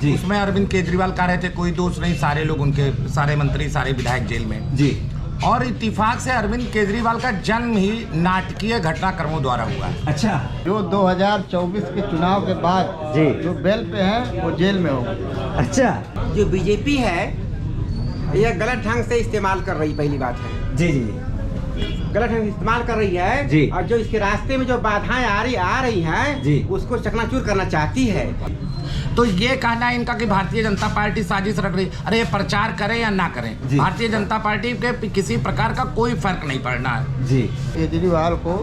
जी। उसमें अरविंद केजरीवाल कह रहे थे कोई दोष नहीं, सारे लोग उनके, सारे मंत्री, सारे विधायक जेल में जी। और इत्तेफाक से अरविंद केजरीवाल का जन्म ही नाटकीय घटनाक्रमों द्वारा हुआ है। अच्छा। जो 2024 के चुनाव के बाद जी। जो बेल पे हैं वो जेल में होंगे। अच्छा। जो बीजेपी है यह गलत ढंग से इस्तेमाल कर रही, पहली बात है जी जी गलत ढंग से इस्तेमाल कर रही है जी। और जो इसके रास्ते में जो बाधाएं आ रही हैं जी। उसको चकनाचूर करना चाहती है। तो ये कहना है इनका कि भारतीय जनता पार्टी साजिश रख रही, अरे ये प्रचार करें या ना करें, जी। भारतीय जनता पार्टी के किसी प्रकार का कोई फर्क नहीं पड़ना है। जी। केजरीवाल को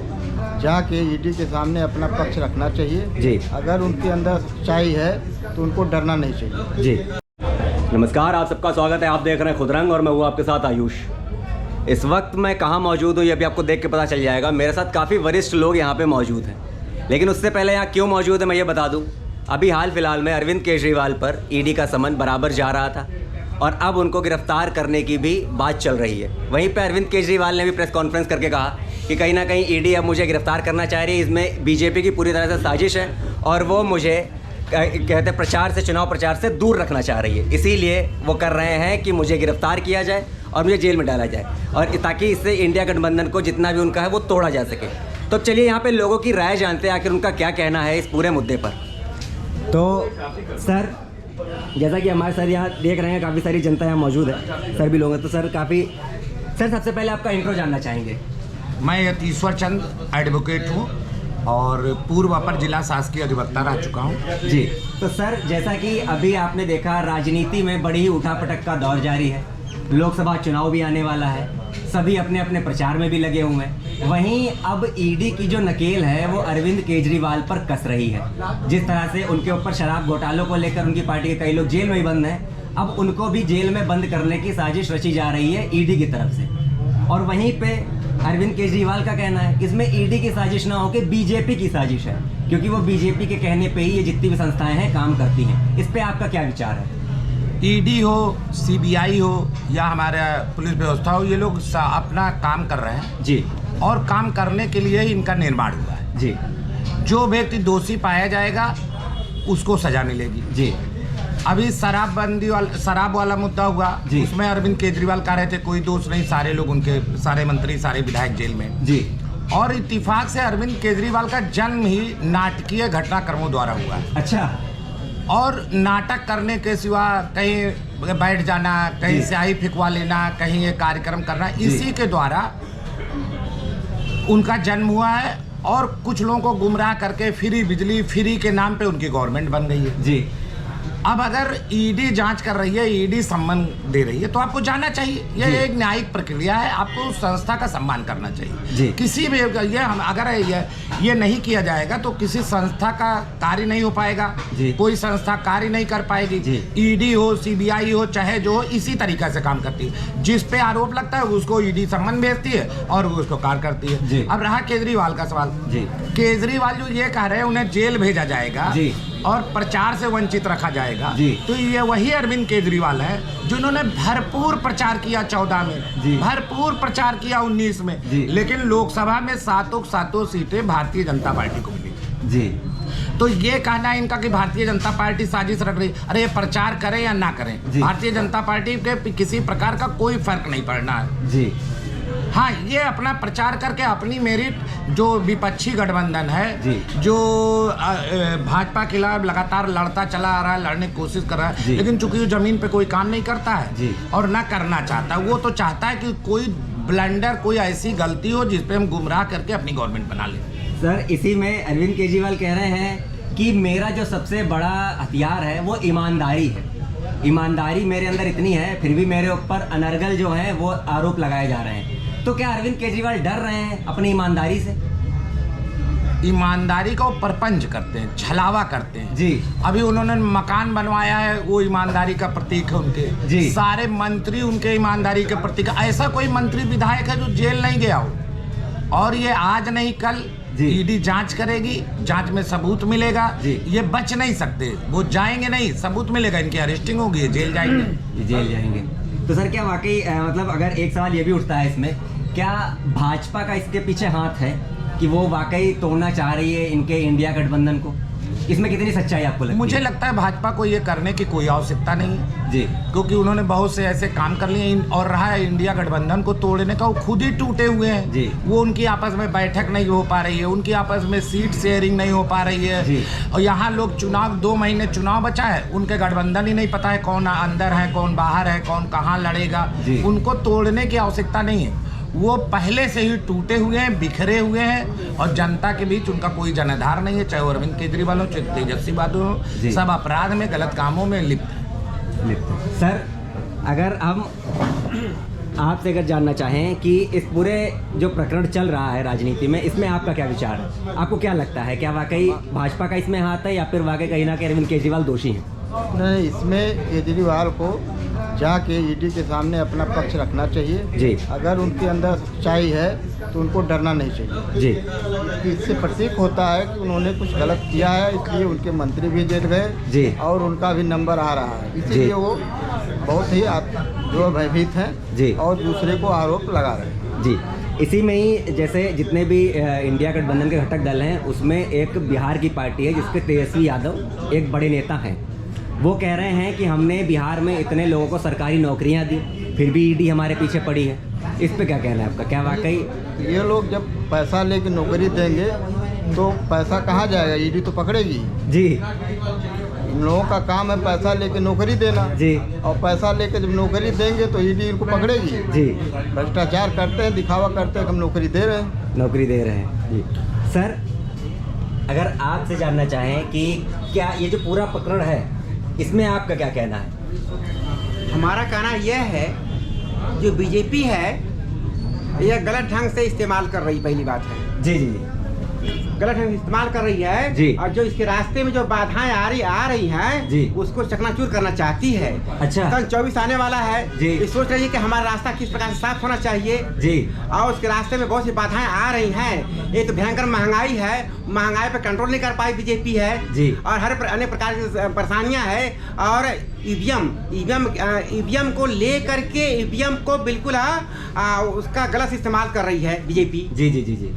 जाके ईडी के सामने अपना पक्ष रखना चाहिए। जी। अगर उनके अंदर सच्चाई है तो उनको डरना नहीं चाहिए। जी। नमस्कार, आप सबका स्वागत है। आप देख रहे हैं खुदरंग और मैं हूँ आपके साथ आयुष। इस वक्त मैं कहाँ मौजूद हूँ ये भी आपको देख के पता चल जाएगा। मेरे साथ काफ़ी वरिष्ठ लोग यहाँ पे मौजूद हैं, लेकिन उससे पहले यहाँ क्यों मौजूद है मैं ये बता दूँ। अभी हाल फिलहाल में अरविंद केजरीवाल पर ईडी का समन बराबर जा रहा था और अब उनको गिरफ्तार करने की भी बात चल रही है। वहीं पर अरविंद केजरीवाल ने भी प्रेस कॉन्फ्रेंस करके कहा कि कहीं ना कहीं ईडी अब मुझे गिरफ्तार करना चाह रही है, इसमें बीजेपी की पूरी तरह से साजिश है और वो मुझे कहते प्रचार से, चुनाव प्रचार से दूर रखना चाह रही है। इसीलिए वो कर रहे हैं कि मुझे गिरफ्तार किया जाए और मुझे जेल में डाला जाए, और ताकि इससे इंडिया गठबंधन को जितना भी उनका है वो तोड़ा जा सके। तो चलिए यहाँ पे लोगों की राय जानते हैं, आखिर उनका क्या कहना है इस पूरे मुद्दे पर। तो सर, जैसा कि हमारे सर यहाँ देख रहे हैं काफ़ी सारी जनता यहाँ मौजूद है, सर भी लोग हैं, तो सर सर सबसे पहले आपका इंट्रो जानना चाहेंगे। मैं यतीश्वर चंद एडवोकेट हूँ और पूर्व अपर जिला शासकीय अधिवक्ता रह चुका हूँ। जी। तो सर, जैसा कि अभी आपने देखा राजनीति में बड़ी ही उठापटक का दौर जारी है, लोकसभा चुनाव भी आने वाला है, सभी अपने अपने प्रचार में भी लगे हुए हैं। वहीं अब ईडी की जो नकेल है वो अरविंद केजरीवाल पर कस रही है। जिस तरह से उनके ऊपर शराब घोटालों को लेकर उनकी पार्टी के कई लोग जेल में ही बंद हैं, अब उनको भी जेल में बंद करने की साजिश रची जा रही है ईडी की तरफ से। और वहीं पे अरविंद केजरीवाल का कहना है इसमें ईडी की साजिश ना होकर बीजेपी की साजिश है, क्योंकि वो बीजेपी के कहने पे ही ये जितनी भी संस्थाएं हैं काम करती हैं। इस पे आपका क्या विचार है? ईडी हो, सीबीआई हो या हमारा पुलिस व्यवस्था हो, ये लोग अपना काम कर रहे हैं जी, और काम करने के लिए ही इनका निर्माण हुआ है जी। जो व्यक्ति दोषी पाया जाएगा उसको सजा मिलेगी जी। अभी शराब वाला मुद्दा हुआ, उसमें अरविंद केजरीवाल कह रहे थे कोई दोष नहीं, सारे लोग उनके, सारे मंत्री, सारे विधायक जेल में जी। और इत्तेफाक से अरविंद केजरीवाल का जन्म ही नाटकीय घटनाक्रमों द्वारा हुआ है। अच्छा। और नाटक करने के सिवा कहीं बैठ जाना, कहीं स्याही फिकवा लेना, कहीं ये कार्यक्रम करना, इसी के द्वारा उनका जन्म हुआ है। और कुछ लोगों को गुमराह करके फ्री बिजली, फ्री के नाम पे उनकी गवर्नमेंट बन गई है जी। अब अगर ईडी जांच कर रही है, ईडी सम्मान दे रही है, तो आपको जाना चाहिए। यह एक न्यायिक प्रक्रिया है, आपको उस संस्था का सम्मान करना चाहिए जी। किसी भी अगर ये नहीं किया जाएगा तो किसी संस्था का कार्य नहीं हो पाएगा, कोई संस्था कार्य नहीं कर पाएगी। ईडी हो, सीबीआई हो, चाहे जो हो, इसी तरीका से काम करती है। जिस पे आरोप लगता है उसको ईडी सम्मान भेजती है और वो उसको कार्य करती है। अब रहा केजरीवाल का सवाल। केजरीवाल जो ये कह रहे हैं उन्हें जेल भेजा जाएगा और प्रचार से वंचित रखा जाएगा, तो ये वही अरविंद केजरीवाल है जिन्होंने भरपूर प्रचार किया 14 में, भरपूर प्रचार किया 19 में, लेकिन लोकसभा में सातों सीटें भारतीय जनता पार्टी को मिली जी। तो ये कहना है इनका कि भारतीय जनता पार्टी साजिश रख रही, अरे ये प्रचार करें या ना करें, भारतीय जनता पार्टी के किसी प्रकार का कोई फर्क नहीं पड़ना है जी। हाँ, ये अपना प्रचार करके अपनी मेरिट, जो विपक्षी गठबंधन है जो भाजपा के खिलाफ लगातार लड़ता चला आ रहा है, लड़ने की कोशिश कर रहा है, लेकिन चूंकि जमीन पे कोई काम नहीं करता है और ना करना चाहता, वो तो चाहता है कि कोई ब्लंडर, कोई ऐसी गलती हो जिस पे हम गुमराह करके अपनी गवर्नमेंट बना लें। सर, इसी में अरविंद केजरीवाल कह रहे हैं कि मेरा जो सबसे बड़ा हथियार है वो ईमानदारी है। ईमानदारी मेरे अंदर इतनी है, फिर भी मेरे ऊपर अनर्गल जो है वो आरोप लगाए जा रहे हैं। तो क्या अरविंद केजरीवाल डर रहे हैं अपनी ईमानदारी से? ईमानदारी को परपंच करते हैं, छलावा करते हैं जी। अभी उन्होंने मकान बनवाया है, वो ईमानदारी का प्रतीक है उनके जी। सारे मंत्री उनके ईमानदारी के प्रतीक। ऐसा कोई मंत्री विधायक है जो जेल नहीं गया हो, और ये आज नहीं कल ईडी जांच करेगी, जांच में सबूत मिलेगा, ये बच नहीं सकते, वो जाएंगे नहीं, सबूत मिलेगा, इनकी अरेस्टिंग होगी, जेल जाएंगे, जेल जाएंगे। तो सर, क्या वाकई मतलब अगर एक सवाल ये भी उठता है इसमें, क्या भाजपा का इसके पीछे हाथ है कि वो वाकई तोड़ना चाह रही है इनके इंडिया गठबंधन को? इसमें कितनी सच्चाई आपको लगती मुझे है? लगता है भाजपा को ये करने की कोई आवश्यकता नहीं है जी क्योंकि उन्होंने बहुत से ऐसे काम कर लिए और रहा है इंडिया गठबंधन को तोड़ने का, वो खुद ही टूटे हुए हैं जी। वो उनकी आपस में बैठक नहीं हो पा रही है, उनकी आपस में सीट शेयरिंग नहीं हो पा रही जी। है। और यहाँ लोग चुनाव 2 महीने चुनाव बचा है, उनके गठबंधन ही नहीं पता है कौन अंदर है कौन बाहर है कौन कहाँ लड़ेगा। जी। उनको तोड़ने की आवश्यकता नहीं है, वो पहले से ही टूटे हुए हैं, बिखरे हुए हैं और जनता के बीच उनका कोई जनाधार नहीं है, चाहे वो अरविंद केजरीवाल हो चाहे तेजस्वी यादव हो, सब अपराध में गलत कामों में लिप्त है। सर, अगर हम आपसे अगर जानना चाहें कि इस पूरे जो प्रकरण चल रहा है राजनीति में, इसमें आपका क्या विचार है? आपको क्या लगता है, क्या वाकई भाजपा का इसमें हाथ है या फिर वाकई कहीं ना कहीं अरविंद केजरीवाल दोषी हैं? नहीं, इसमें केजरीवाल को जाके ईडी के सामने अपना पक्ष रखना चाहिए जी। अगर उनके अंदर सच्चाई है तो उनको डरना नहीं चाहिए जी कि इससे प्रतीक होता है कि उन्होंने कुछ गलत किया है, इसलिए उनके मंत्री भी जीत गए जी। और उनका भी नंबर आ रहा है, इसीलिए वो बहुत ही जो भयभीत हैं जी। और दूसरे को आरोप लगा रहे हैं। जी, इसी में ही जैसे जितने भी इंडिया गठबंधन के घटक दल हैं उसमें एक बिहार की पार्टी है जिसके तेजस्वी यादव एक बड़े नेता हैं। वो कह रहे हैं कि हमने बिहार में इतने लोगों को सरकारी नौकरियां दी फिर भी ईडी हमारे पीछे पड़ी है। इस पे क्या कहना है आपका? क्या वाकई ये लोग जब पैसा लेके नौकरी देंगे तो पैसा कहाँ जाएगा? ईडी तो पकड़ेगी। जी इन लोगों का काम है पैसा लेके नौकरी देना जी। और पैसा लेके जब नौकरी देंगे तो ईडी इनको पकड़ेगी। जी, भ्रष्टाचार करते हैं, दिखावा करते हैं कि हम नौकरी दे रहे हैं। नौकरी दे रहे हैं जी। सर, अगर आपसे जानना चाहें कि क्या ये जो पूरा प्रकरण है इसमें आपका क्या कहना है? हमारा कहना यह है जो बीजेपी है यह गलत ढंग से इस्तेमाल कर रही, पहली बात है जी जी गलत ढंग से इस्तेमाल कर रही है जी। और जो इसके रास्ते में जो बाधाएं आ रही हैं जी। उसको चकनाचूर करना चाहती है। अच्छा। कल 24 आने वाला है जी। ये सोच रही है कि हमारा रास्ता किस प्रकार से साफ होना चाहिए जी। और उसके रास्ते में बहुत सी बाधाएं आ रही हैं। एक तो भयंकर महंगाई है, महंगाई पर कंट्रोल नहीं कर पाई बीजेपी है जी। और हर अन्य प्रकार की परेशानियां हैं और ईवीएम को ले करके ईवीएम को बिल्कुल उसका गलत इस्तेमाल कर रही है बीजेपी। जी जी जी जी।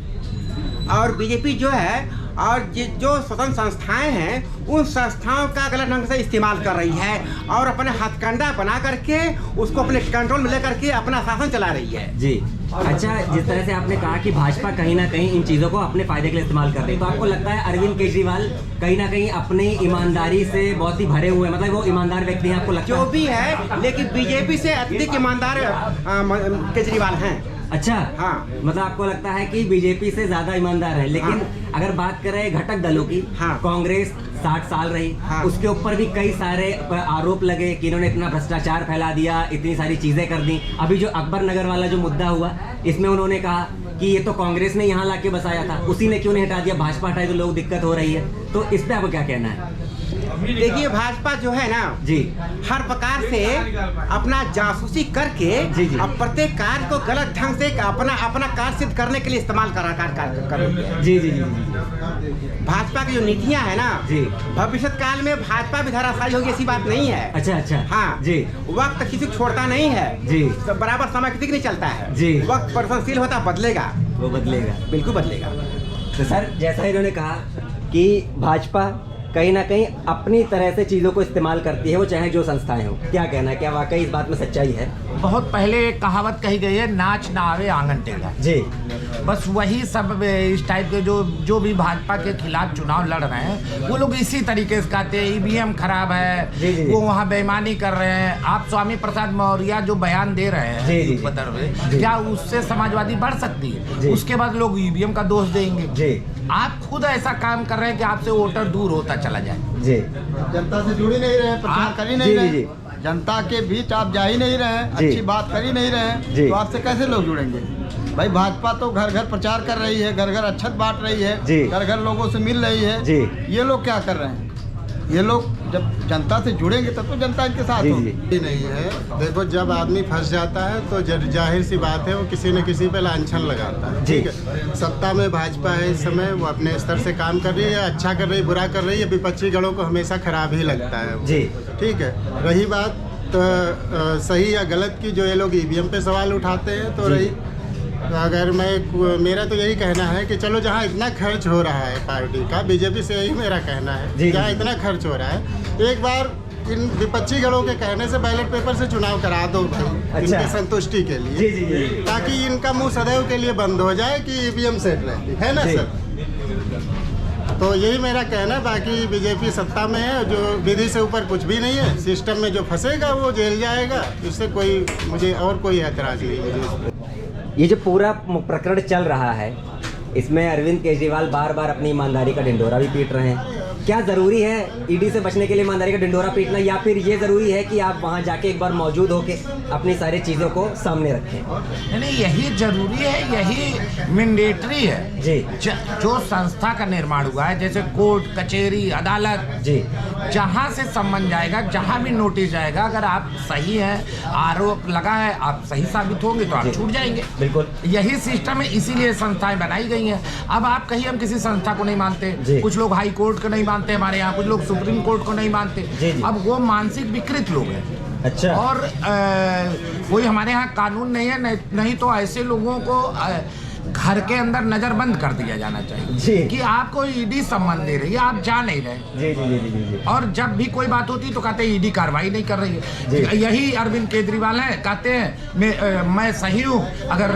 और बीजेपी जो है और जो स्वतंत्र संस्थाएं हैं उन संस्थाओं का गलत ढंग से इस्तेमाल कर रही है और अपने हथकंडा बना करके उसको अपने कंट्रोल में लेकर के अपना शासन चला रही है। जी। अच्छा, जिस तरह से आपने कहा कि भाजपा कहीं ना कहीं इन चीज़ों को अपने फायदे के लिए इस्तेमाल कर रही है, तो आपको लगता है अरविंद केजरीवाल कहीं ना कहीं अपनी ईमानदारी से बहुत ही भरे हुए हैं, मतलब वो ईमानदार व्यक्ति हैं आपको लगता है? जो भी है, लेकिन बीजेपी से अत्यधिक ईमानदार केजरीवाल हैं। अच्छा, हाँ। मतलब आपको लगता है कि बीजेपी से ज्यादा ईमानदार है। लेकिन हाँ। अगर बात करें घटक दलों की, हाँ। कांग्रेस 60 साल रही, हाँ। उसके ऊपर भी कई सारे आरोप लगे कि इन्होंने इतना भ्रष्टाचार फैला दिया, इतनी सारी चीजें कर दी। अभी जो अकबर नगर वाला जो मुद्दा हुआ, इसमें उन्होंने कहा कि ये तो कांग्रेस ने यहाँ लाके बसाया था, उसी ने क्यों नहीं हटा दिया, भाजपा हटाई तो लोग दिक्कत हो रही है। तो इस पे आपको क्या कहना है? देखिए, भाजपा जो है ना जी, हर प्रकार से अपना जासूसी करके जी, जी। अब प्रत्येक कार्य को गलत ढंग से अपना कार्य सिद्ध करने के लिए इस्तेमाल कर रही है। जी जी जी जी। भाजपा की जो नीतियां है ना जी। भविष्य काल में भाजपा भी धराशायी होगी, ऐसी बात नहीं है। अच्छा अच्छा। हाँ जी। वक्त किसी को छोड़ता नहीं है जी। तो बराबर समय किसी को नहीं चलता है जी। वक्त परिवर्तनशील होता, बदलेगा, वो बदलेगा, बिल्कुल बदलेगा। तो सर, जैसा इन्होंने कहा कि भाजपा कहीं ना कहीं अपनी तरह से चीज़ों को इस्तेमाल करती है, वो चाहे जो संस्थाएं हो, क्या कहना है, क्या वाकई इस बात में सच्चाई है? बहुत पहले एक कहावत कही गई है, नाच ना आवे आंगन टेढ़ा। जी। बस वही सब इस टाइप के जो भी भाजपा के खिलाफ चुनाव लड़ रहे हैं वो लोग इसी तरीके से कहते हैं ईवीएम खराब है, जी, जी, वो वहाँ बेईमानी कर रहे हैं। आप स्वामी प्रसाद मौर्य जो बयान दे रहे हैं जी, जी, उत्तर में, क्या उससे समाजवादी बढ़ सकती जी। है? उसके बाद लोग ईवीएम का दोष देंगे। जी। आप खुद ऐसा काम कर रहे हैं कि आपसे वोटर दूर होता चला जाए। जी। जनता से जुड़ ही नहीं रहे, प्रचार कर ही नहीं जी, रहे, जी। जनता के बीच आप जा ही नहीं रहे, जी। अच्छी बात कर ही नहीं रहे, तो आपसे कैसे लोग जुड़ेंगे? भाई भाजपा तो घर घर प्रचार कर रही है, घर घर अक्षत बांट रही है, जी। घर घर लोगों से मिल रही है। जी। ये लोग क्या कर रहे हैं? ये लोग जब जनता से जुड़ेंगे तब तो जनता इनके साथ जी, होगी। जी। नहीं है। देखो, जब आदमी फंस जाता है तो जाहिर सी बात है वो किसी न किसी पे लांछन लगाता है। जी। ठीक है, सत्ता में भाजपा है इस समय, वो अपने स्तर से काम कर रही है, अच्छा कर रही है, बुरा कर रही है, विपक्षी गणों को हमेशा खराब ही लगता है वो। जी। ठीक है, रही बात तो सही या गलत की, जो ये लोग ईवीएम पे सवाल उठाते हैं, तो जी। रही तो अगर मेरा तो यही कहना है कि चलो जहाँ इतना खर्च हो रहा है पार्टी का, बीजेपी से यही मेरा कहना है, जहाँ इतना खर्च हो रहा है एक बार इन विपक्षी गणों के कहने से बैलेट पेपर से चुनाव करा दो भाई, इनके संतुष्टि के लिए, ताकि इनका मुंह सदैव के लिए बंद हो जाए कि ईवीएम सेट रहती है ना सर। तो यही मेरा कहना है। बाकी बीजेपी सत्ता में है, जो विधि से ऊपर कुछ भी नहीं है, सिस्टम में जो फंसेगा वो जेल जाएगा, इससे मुझे और कोई ऐतराज नहीं है। ये जो पूरा प्रकरण चल रहा है, इसमें अरविंद केजरीवाल बार बार अपनी ईमानदारी का ढिंढोरा भी पीट रहे हैं। क्या ज़रूरी है ईडी से बचने के लिए ईमानदारी का ढिंढोरा पीटना, या फिर ये ज़रूरी है कि आप वहाँ जाके एक बार मौजूद होके अपनी सारी चीज़ों को सामने रखें? नहीं, यही जरूरी है, यही मैंडेटरी है जी। जो संस्था का निर्माण हुआ है, जैसे कोर्ट कचहरी अदालत जी, जहाँ से सम्मन जाएगा, जहाँ भी नोटिस जाएगा, अगर आप सही हैं, आरोप लगा है, आप सही साबित होंगे तो आप छूट जाएंगे। बिल्कुल यही सिस्टम है, इसीलिए संस्थाएं बनाई गई हैं। अब आप कहिए हम किसी संस्था को नहीं मानते, कुछ लोग हाई कोर्ट को नहीं मानते, हमारे यहाँ कुछ लोग सुप्रीम कोर्ट को नहीं मानते। अब वो मानसिक विकृत लोग हैं। अच्छा। और कोई हमारे यहाँ कानून नहीं है, नहीं तो ऐसे लोगों को घर के अंदर नजरबंद कर दिया जाना चाहिए कि आपको ईडी सम्मान दे रही है, आप जा नहीं रहे। जी। और जब भी कोई बात होती तो कहते हैं ईडी कार्रवाई नहीं कर रही है। यही अरविंद केजरीवाल है, कहते हैं मैं सही हूँ, अगर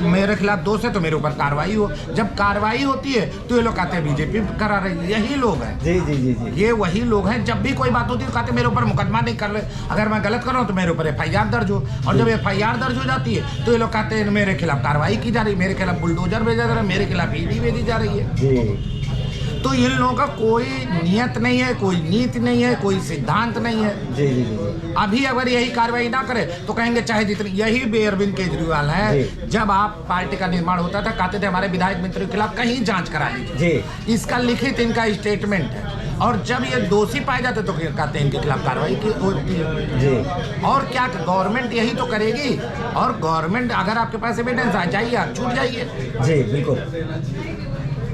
मेरे खिलाफ दोष है तो मेरे ऊपर कार्रवाई हो। जब कार्रवाई होती है तो ये लोग कहते हैं बीजेपी करा रही है। यही लोग हैं। जी। ये वही लोग हैं, जब भी कोई बात होती है तो कहते हैं मेरे ऊपर मुकदमा नहीं कर रहे, अगर मैं गलत कर रहा हूँ तो मेरे ऊपर FIR दर्ज हो। और जब FIR दर्ज हो जाती है तो ये लोग कहते हैं मेरे खिलाफ कार्रवाई की जा रही है, मेरे खिलाफ बुलडोजर भेजा जा रहा है, मेरे खिलाफ ईडी भेजी जा रही है। जी। तो इन लोगों का कोई नियत नहीं है, कोई नीति नहीं है, कोई सिद्धांत नहीं है। जी। अभी अगर यही कार्रवाई ना करे तो कहेंगे चाहे जितनी, यही भी अरविंद केजरीवाल है। जब आप पार्टी का निर्माण होता था कहते थे हमारे विधायक मित्रों के खिलाफ कहीं जांच करा लीजिए, इसका लिखित इनका स्टेटमेंट है। और जब ये दोषी पाए जाते तो कहते हैं इनके खिलाफ कार्रवाई की होती है। जी। और क्या गवर्नमेंट यही तो करेगी। और गवर्नमेंट अगर आपके पास एविडेंस आ जाइए, आप छूट जाइए। जी बिल्कुल।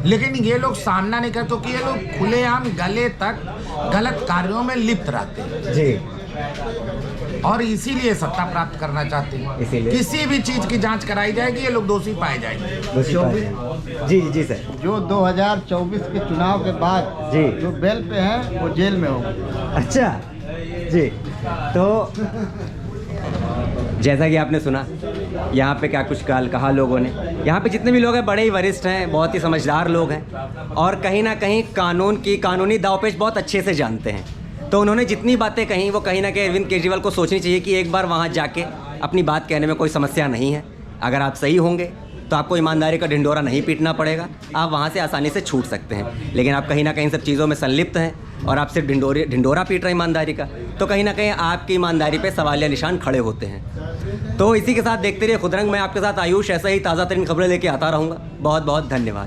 लेकिन ये लोग सामना नहीं करते कि ये लोग खुलेआम गले तक गलत कार्यों में लिप्त रहते हैं। जी। और इसीलिए सत्ता प्राप्त करना चाहते हैं। इसीलिए किसी भी चीज की जांच कराई जाएगी, ये लोग दोषी पाए जाएंगे। जी सर। जो 2024 के चुनाव के बाद जो बेल पे है वो जेल में होगा। अच्छा जी। तो जैसा कि आपने सुना, यहाँ पे क्या कुछ कहा लोगों ने। यहाँ पे जितने भी लोग हैं बड़े ही वरिष्ठ हैं, बहुत ही समझदार लोग हैं और कहीं ना कहीं कानूनी दावपेच बहुत अच्छे से जानते हैं। तो उन्होंने जितनी बातें कहीं वो कहीं ना कहीं अरविंद केजरीवाल को सोचनी चाहिए कि एक बार वहाँ जाके अपनी बात कहने में कोई समस्या नहीं है। अगर आप सही होंगे तो आपको ईमानदारी का ढिंढोरा नहीं पीटना पड़ेगा, आप वहाँ से आसानी से छूट सकते हैं। लेकिन आप कहीं ना कहीं सब चीज़ों में संलिप्त हैं और आप सिर्फ ढिंढोरा पीट रहे हैं ईमानदारी का, तो कहीं ना कहीं आपकी ईमानदारी पे सवालिया निशान खड़े होते हैं। तो इसी के साथ देखते रहिए खुदरंग। मैं आपके साथ आयुष ऐसा ही ताज़ा तरीन खबरें लेके आता रहूँगा। बहुत बहुत धन्यवाद।